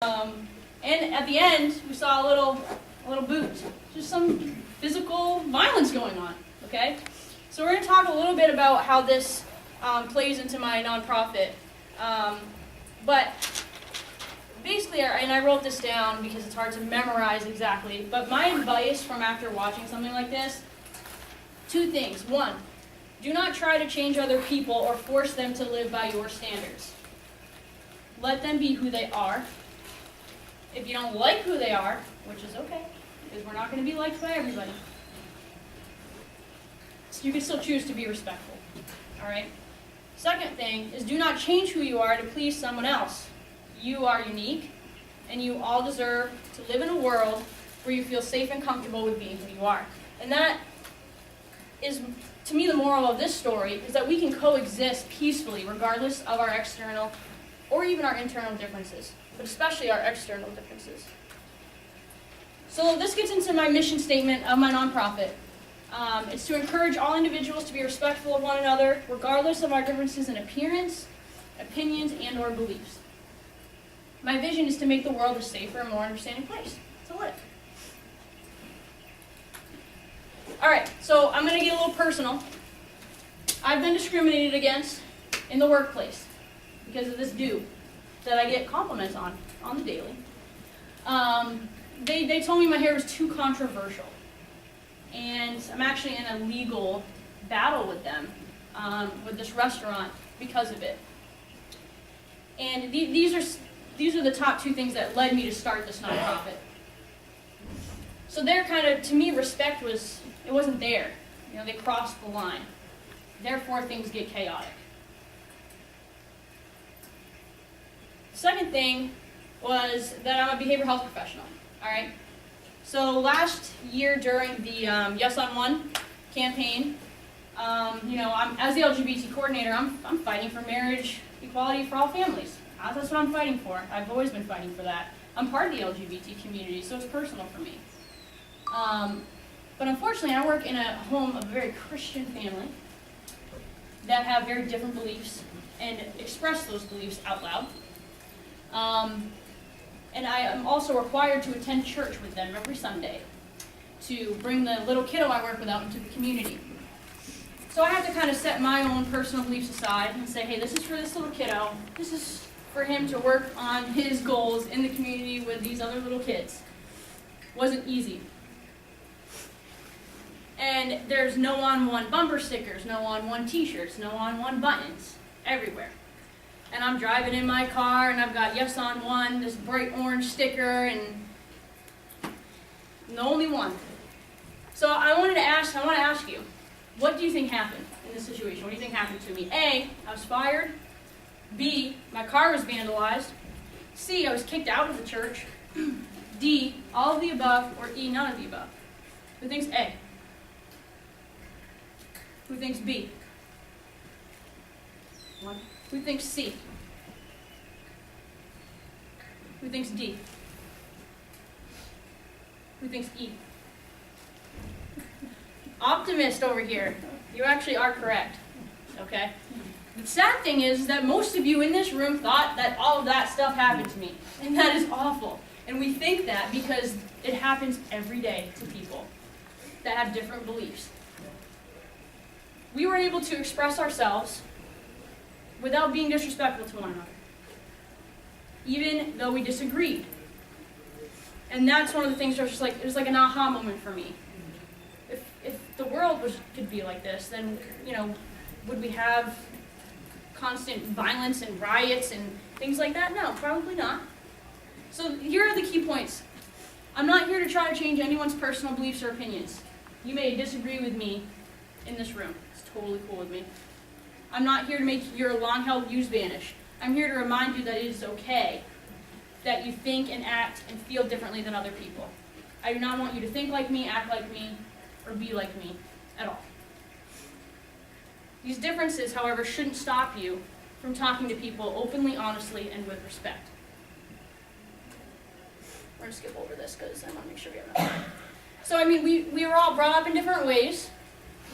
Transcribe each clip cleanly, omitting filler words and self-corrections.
And at the end, we saw a little boot. Just some physical violence going on, okay? So we're going to talk a little bit about how this plays into my nonprofit. But basically, and I wrote this down because it's hard to memorize exactly, but my advice from after watching something like this, 2 things. 1, do not try to change other people or force them to live by your standards. Let them be who they are. If you don't like who they are, which is okay, because we're not going to be liked by everybody, so you can still choose to be respectful. All right? Second thing is, do not change who you are to please someone else. You are unique, and you all deserve to live in a world where you feel safe and comfortable with being who you are. And that is, to me, the moral of this story, is that we can coexist peacefully regardless of our external or even our internal differences, but especially our external differences. So this gets into my mission statement of my nonprofit. It's to encourage all individuals to be respectful of one another, regardless of our differences in appearance, opinions, and or beliefs. My vision is to make the world a safer and more understanding place to live. All right, so I'm going to get a little personal. I've been discriminated against in the workplace because of this dude that I get compliments on the daily. They told me my hair was too controversial. And I'm actually in a legal battle with them, with this restaurant, because of it. And these are the top 2 things that led me to start this nonprofit. So they're kind of, to me, respect wasn't there. You know, they crossed the line. Therefore, things get chaotic. Second thing was that I'm a behavioral health professional, all right? So last year during the Yes on One campaign, as the LGBT coordinator, I'm fighting for marriage equality for all families. That's what I'm fighting for. I've always been fighting for that. I'm part of the LGBT community, so it's personal for me. But unfortunately, I work in a home of a very Christian family that have very different beliefs and express those beliefs out loud. And I am also required to attend church with them every Sunday to bring the little kiddo I work with out into the community. So I have to kind of set my own personal beliefs aside and say, hey, this is for this little kiddo. This is for him to work on his goals in the community with these other little kids. Wasn't easy. And there's no on-one bumper stickers, no on-one t-shirts, no on-one buttons, everywhere. And I'm driving in my car, and I've got Yes on One, this bright orange sticker, and the only one. So I want to ask you, what do you think happened in this situation? What do you think happened to me? A, I was fired. B, my car was vandalized. C, I was kicked out of the church. D, all of the above, or E, none of the above. Who thinks A? Who thinks B? 1. Who thinks C? Who thinks D? Who thinks E? Optimist over here. You actually are correct. Okay? The sad thing is that most of you in this room thought that all of that stuff happened to me. And that is awful. And we think that because it happens every day to people that have different beliefs. We were able to express ourselves without being disrespectful to one another, even though we disagreed. And that's one of the things where it was like an aha moment for me. If the world could be like this, then, would we have constant violence and riots and things like that? No, probably not. So here are the key points. I'm not here to try to change anyone's personal beliefs or opinions. You may disagree with me in this room. It's totally cool with me. I'm not here to make your long-held views vanish. I'm here to remind you that it is okay that you think and act and feel differently than other people. I do not want you to think like me, act like me, or be like me at all. These differences, however, shouldn't stop you from talking to people openly, honestly, and with respect. We're going to skip over this because I want to make sure we have enough time. So, we were all brought up in different ways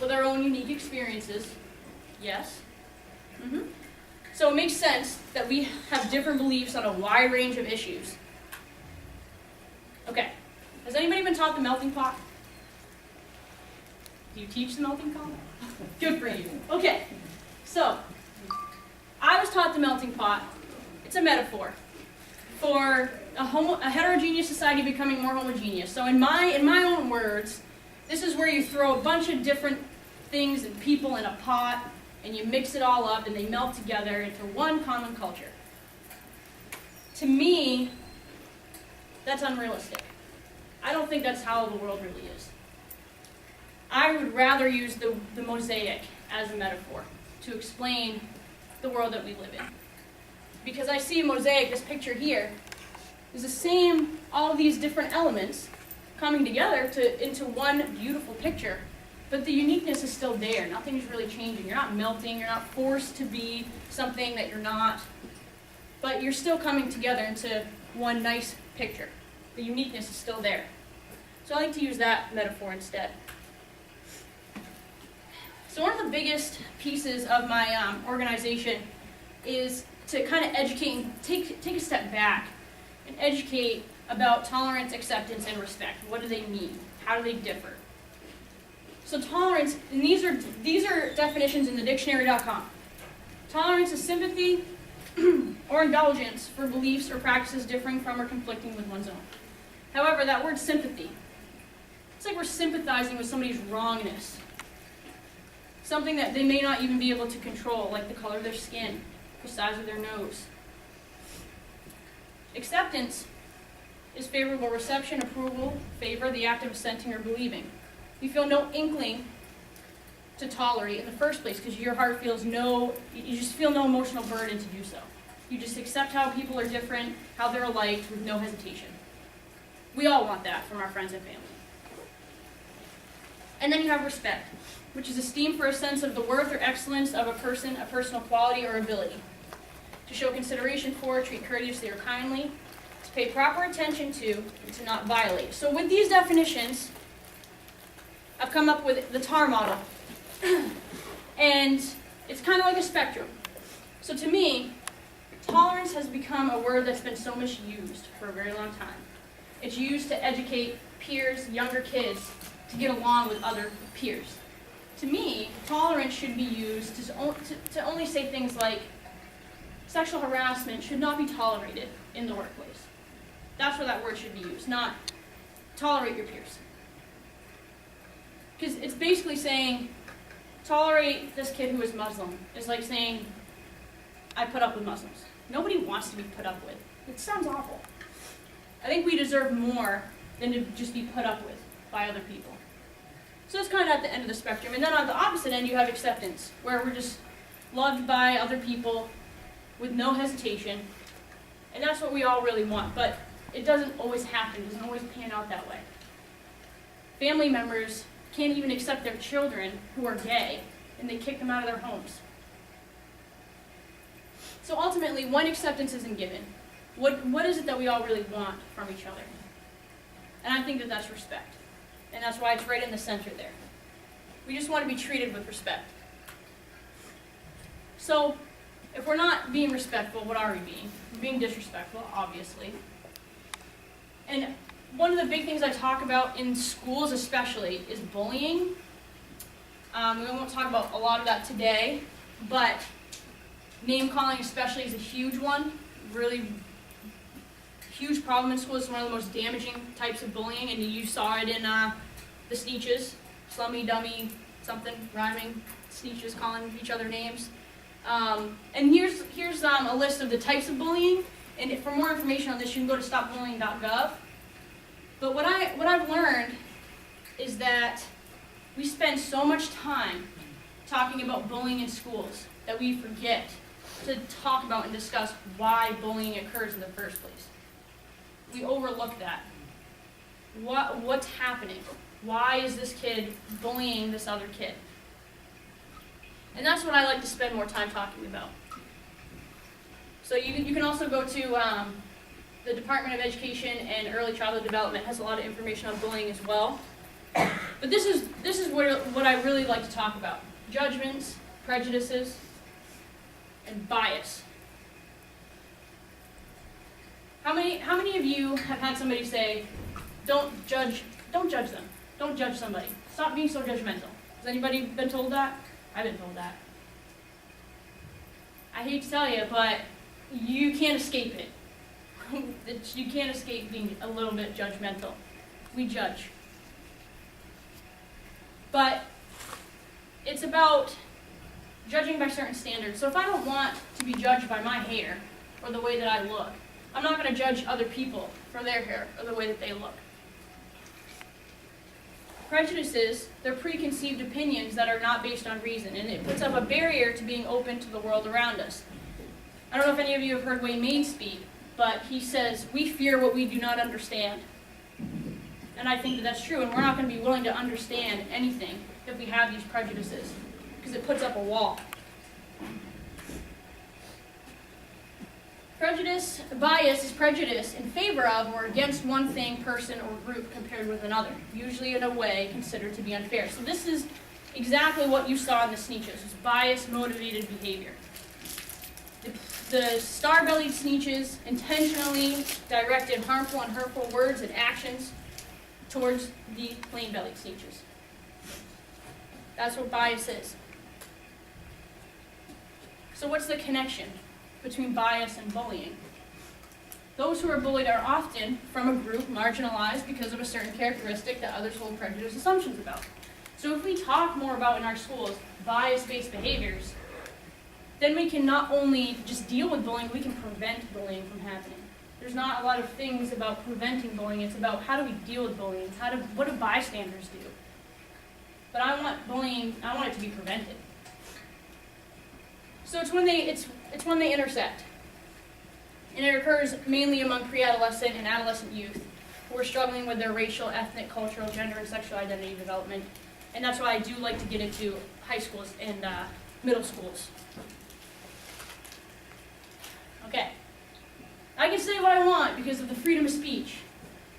with our own unique experiences. Yes? So it makes sense that we have different beliefs on a wide range of issues. Has anybody been taught the melting pot? Do you teach the melting pot? Good for you. Okay, so I was taught the melting pot. It's a metaphor for a heterogeneous society becoming more homogeneous. So in my own words, this is where you throw a bunch of different things and people in a pot, and you mix it all up, and they melt together into one common culture. To me, that's unrealistic. I don't think that's how the world really is. I would rather use the mosaic as a metaphor to explain the world that we live in. Because I see a mosaic, this picture here, is the same, all of these different elements coming together into one beautiful picture, but the uniqueness is still there. Nothing's really changing. You're not melting, you're not forced to be something that you're not, but you're still coming together into one nice picture. The uniqueness is still there. So I like to use that metaphor instead. So one of the biggest pieces of my organization is to kind of educate and take a step back and educate about tolerance, acceptance, and respect. What do they mean? How do they differ? So tolerance, and these are definitions in the dictionary.com. Tolerance is sympathy or indulgence for beliefs or practices differing from or conflicting with one's own. However, that word sympathy, it's like we're sympathizing with somebody's wrongness. Something that they may not even be able to control, like the color of their skin, the size of their nose. Acceptance is favorable reception, approval, favor, the act of assenting or believing. You feel no inkling to tolerate in the first place because your heart feels you just feel no emotional burden to do so. You just accept how people are different, how they're alike, with no hesitation. We all want that from our friends and family. And then you have respect, which is esteem for a sense of the worth or excellence of a person, a personal quality or ability. To show consideration for, treat courteously or kindly, to pay proper attention to, and to not violate. So with these definitions, I've come up with the TAR model. And it's kind of like a spectrum. So to me, tolerance has become a word that's been so misused for a very long time. It's used to educate peers, younger kids, to get along with other peers. To me, tolerance should be used to only say things like sexual harassment should not be tolerated in the workplace. That's where that word should be used, not tolerate your peers. Because it's basically saying, tolerate this kid who is Muslim. It's like saying, I put up with Muslims. Nobody wants to be put up with. It sounds awful. I think we deserve more than to just be put up with by other people. So it's kind of at the end of the spectrum. And then on the opposite end, you have acceptance, where we're just loved by other people with no hesitation. And that's what we all really want. But it doesn't always happen. It doesn't always pan out that way. Family members can't even accept their children who are gay, and they kick them out of their homes. So ultimately, when acceptance isn't given, what is it that we all really want from each other? And I think that that's respect. And that's why it's right in the center there. We just want to be treated with respect. So, if we're not being respectful, what are we being? We're being disrespectful, obviously. And one of the big things I talk about in schools especially is bullying. We won't talk about a lot of that today, but name calling especially is a huge one. Really huge problem in schools. It's one of the most damaging types of bullying, and you saw it in the Sneetches, slummy, dummy, something, rhyming, Sneetches calling each other names. And here's a list of the types of bullying, and for more information on this, you can go to stopbullying.gov. But what I've learned is that we spend so much time talking about bullying in schools that we forget to talk about and discuss why bullying occurs in the first place. We overlook that. What's happening? Why is this kid bullying this other kid? And that's what I like to spend more time talking about. So you can also go to the Department of Education and Early Childhood Development has a lot of information on bullying as well. But this is what I really like to talk about. Judgments, prejudices, and bias. How many of you have had somebody say, don't judge them. Don't judge somebody. Stop being so judgmental. Has anybody been told that? I've been told that. I hate to tell you, but you can't escape it. You can't escape being a little bit judgmental. We judge. But it's about judging by certain standards. So if I don't want to be judged by my hair or the way that I look, I'm not going to judge other people for their hair or the way that they look. Prejudices, they're preconceived opinions that are not based on reason, and it puts up a barrier to being open to the world around us. I don't know if any of you have heard Wayne Main speak, but he says, "We fear what we do not understand." And I think that that's true, and we're not going to be willing to understand anything if we have these prejudices, because it puts up a wall. Bias is prejudice in favor of or against one thing, person, or group compared with another, usually in a way considered to be unfair. So this is exactly what you saw in the Sneetches, is bias-motivated behavior. The star-bellied Sneetches intentionally directed harmful and hurtful words and actions towards the plain-bellied Sneetches. That's what bias is. So what's the connection between bias and bullying? Those who are bullied are often from a group marginalized because of a certain characteristic that others hold prejudiced assumptions about. So if we talk more about in our schools bias-based behaviors, then we can not only just deal with bullying, we can prevent bullying from happening. There's not a lot of things about preventing bullying, it's about how do we deal with bullying, what do bystanders do? But I want it to be prevented. So it's when they intersect. And it occurs mainly among pre-adolescent and adolescent youth who are struggling with their racial, ethnic, cultural, gender, and sexual identity development. And that's why I do like to get into high schools and middle schools. Okay. I can say what I want because of the freedom of speech.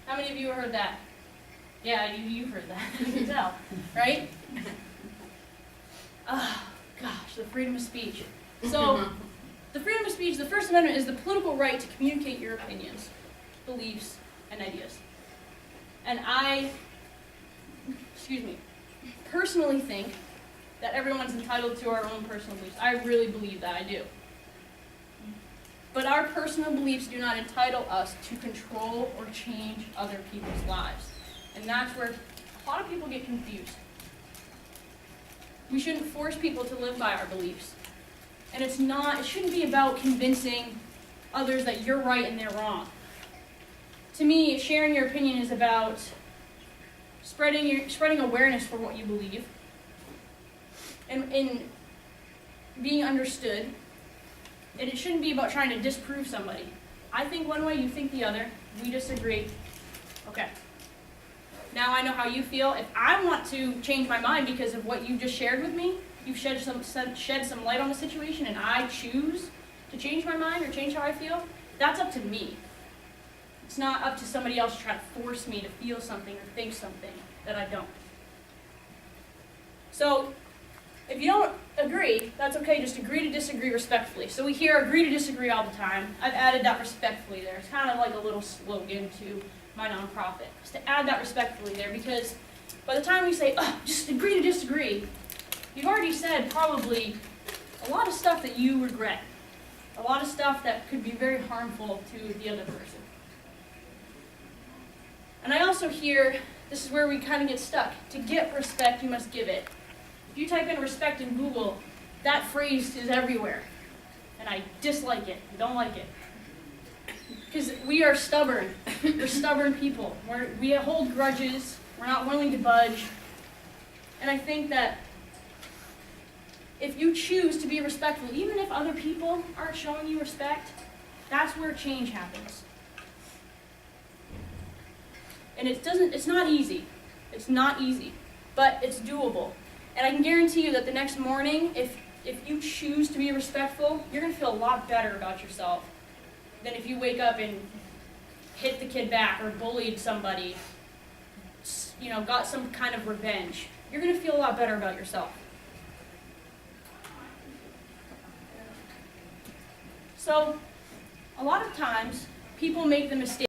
How many of you have heard that? Yeah, you've heard that. You can tell, right? Oh, gosh, the freedom of speech. So, the freedom of speech, the First Amendment, is the political right to communicate your opinions, beliefs, and ideas. And I, personally think that everyone's entitled to our own personal beliefs. I really believe that, I do. But our personal beliefs do not entitle us to control or change other people's lives. And that's where a lot of people get confused. We shouldn't force people to live by our beliefs. And it shouldn't be about convincing others that you're right and they're wrong. To me, sharing your opinion is about spreading awareness for what you believe and being understood. And it shouldn't be about trying to disprove somebody. I think one way, you think the other. We disagree. Okay. Now I know how you feel. If I want to change my mind because of what you just shared with me, you've shed some light on the situation, and I choose to change my mind or change how I feel, that's up to me. It's not up to somebody else to try to force me to feel something or think something that I don't. So, if you don't agree, that's okay. Just agree to disagree respectfully. So we hear agree to disagree all the time. I've added that respectfully there. It's kind of like a little slogan to my nonprofit. Just to add that respectfully there, because by the time we say, just agree to disagree, you've already said probably a lot of stuff that you regret. A lot of stuff that could be very harmful to the other person. And I also hear, this is where we kind of get stuck. To get respect, you must give it. If you type in respect in Google, that phrase is everywhere. And I dislike it. I don't like it. Because we are stubborn. We're stubborn people. We hold grudges. We're not willing to budge. And I think that if you choose to be respectful, even if other people aren't showing you respect, that's where change happens. And it's not easy. It's not easy. But it's doable. And I can guarantee you that the next morning, if you choose to be respectful, you're going to feel a lot better about yourself than if you wake up and hit the kid back or bullied somebody, got some kind of revenge. You're going to feel a lot better about yourself. So, a lot of times, people make the mistake